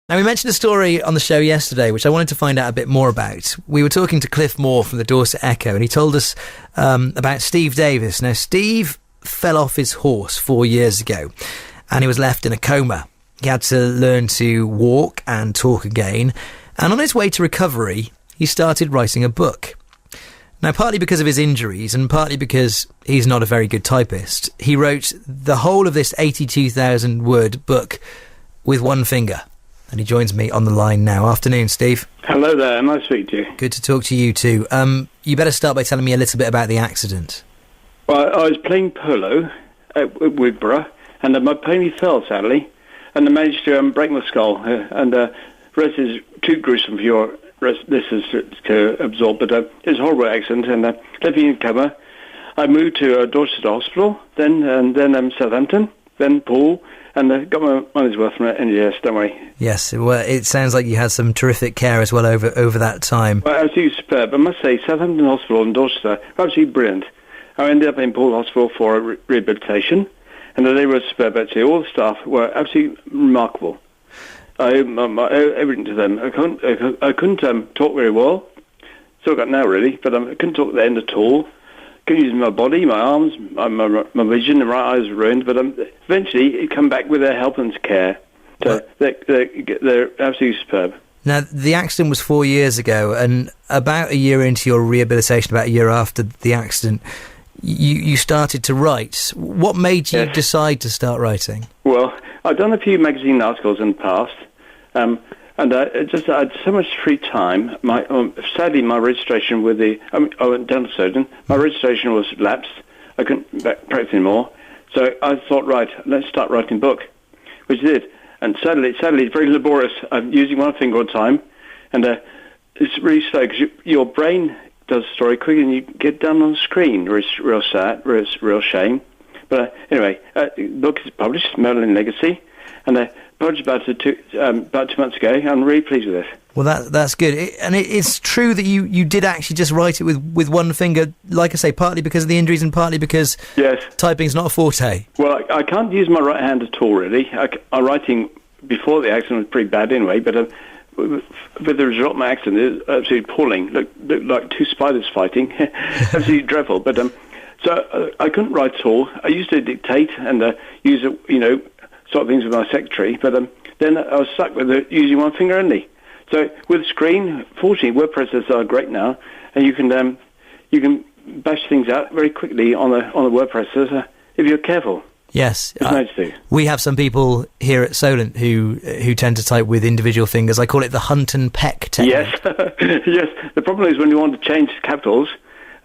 Now, we mentioned a story on the show yesterday, which I wanted to find out a bit more about. We were talking to Cliff Moore from the Dorset Echo, and he told us about Steve Davis. Now, Steve fell off his horse 4 years ago, and he was left in a coma. He had to learn to walk and talk again, and on his way to recovery, he started writing a book. Now, partly because of his injuries, and partly because he's not a very good typist, he wrote the whole of this 82,000-word book with one finger. And he joins me on the line now. Afternoon, Steve. Hello there, nice to speak to you. Good to talk to you too. You better start by telling me a little bit about the accident. Well, I was playing polo at Wigborough, and my pony fell, sadly, and I managed to break my skull. And the rest is too gruesome for your listeners to absorb, but it was a horrible accident, and left me in coma. I moved to Dorset Hospital, then Southampton, then Poole, and got my money's worth from it, and yes, don't worry. Yes, well, it sounds like you had some terrific care as well over that time. Well, absolutely superb. I must say, Southampton Hospital and Dorset are absolutely brilliant. I ended up in Poole Hospital for rehabilitation, and they were superb, actually. All the staff were absolutely remarkable. I owe everything to them. I couldn't talk very well. Still got now, really, but I couldn't talk at the end at all. Couldn't use my body, my arms, my vision, and my eyes were ruined, but eventually it come back with their help and care. So they're absolutely superb. Now, the accident was 4 years ago, and about a year into your rehabilitation, about a year after the accident, you started to write. What made you decide to start writing? Well, I've done a few magazine articles in the past, and I had so much free time. Sadly, my registration with I went down to surgeon. My registration was lapsed. I couldn't practice anymore. So I thought, right, let's start writing a book, which I did. And sadly, it's very laborious. I'm using one finger at a time, and it's really slow because your brain does the story quickly and you get done on the screen. It's real sad, real shame. But anyway, the book is published, Merlin Legacy, and I published about 2 months ago. I'm really pleased with it. Well, that's good. It's true that you did actually just write it with one finger, like I say, partly because of the injuries and partly because typing's not a forte. Well, I can't use my right hand at all, really. Our writing before the accident was pretty bad anyway, but with the result of my accident, it was absolutely appalling. Looked like two spiders fighting. Absolutely dreadful. But so I couldn't write at all. I used to dictate and use sort of things with my secretary, but then I was stuck with using one finger only. So with screen, fortunately, word processors are great now, and you can bash things out very quickly on the word processor if you're careful. Yes, it's nice to do. We have some people here at Solent who tend to type with individual fingers. I call it the hunt and peck technique. Yes, yes. The problem is when you want to change capitals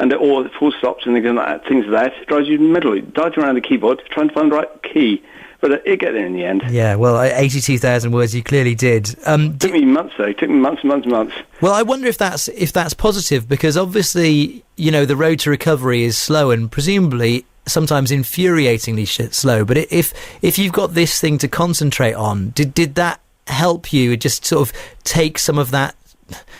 and or full stops and things like that, it drives you mental. It drives you around the keyboard trying to find the right key. But it got there in the end. Yeah, well, 82,000 words, you clearly did. Took me months, though. It took me months. Well, I wonder if that's positive, because obviously, the road to recovery is slow and presumably sometimes infuriatingly slow. But if you've got this thing to concentrate on, did that help you just sort of take some of that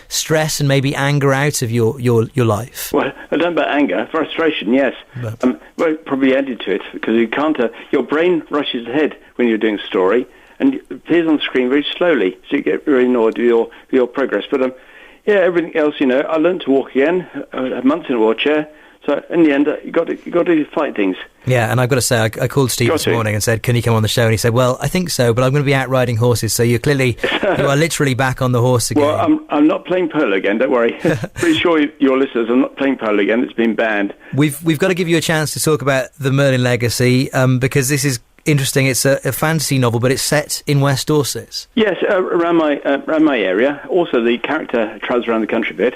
stress and maybe anger out of your life? Well, I don't know about anger, frustration, yes. Well, it probably added to it, because you can't. Your brain rushes ahead when you're doing a story, and it appears on the screen very slowly, so you get very annoyed with your progress. But everything else, I learned to walk again. I had months in a wheelchair. So in the end, you got to fight things. Yeah, and I've got to say, I called Steve this morning and said, "Can you come on the show?" And he said, "Well, I think so, but I'm going to be out riding horses." So you are literally back on the horse again. Well, I'm not playing polo again. Don't worry. Pretty sure your listeners are not playing polo again. It's been banned. We've got to give you a chance to talk about the Merlin Legacy, because this is interesting. It's a fantasy novel, but it's set in West Dorset. Yes, around my area. Also, the character travels around the country a bit.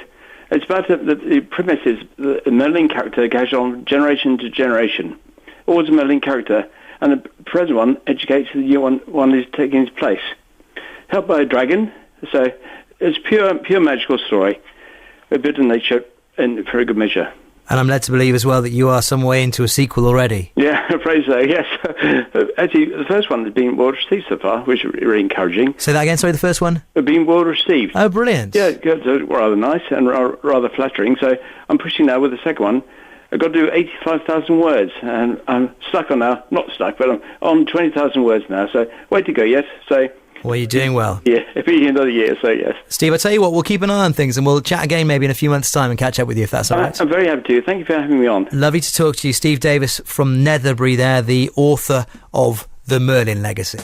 It's about the premise is the Merlin character goes on generation to generation. Always a Merlin character, and the present one educates the new one who's taking his place. Helped by a dragon, so it's pure magical story. A bit of nature in very good measure. And I'm led to believe as well that you are some way into a sequel already. Yeah, I'm afraid so, yes. Actually, the first one has been well received so far, which is really encouraging. Say that again, sorry, the first one? It's been well received. Oh, brilliant. Yeah, it's rather nice and rather flattering. So I'm pushing now with the second one. I've got to do 85,000 words, and I'm stuck on now. Not stuck, but I'm on 20,000 words now, so way to go yet. So Well, you're doing well. Yeah, it'll be another year, so yes. Steve, I tell you what, we'll keep an eye on things and we'll chat again maybe in a few months' time and catch up with you if that's all right. I'm very happy to. Thank you for having me on. Lovely to talk to you. Steve Davis from Netherbury there, the author of The Merlin Legacy.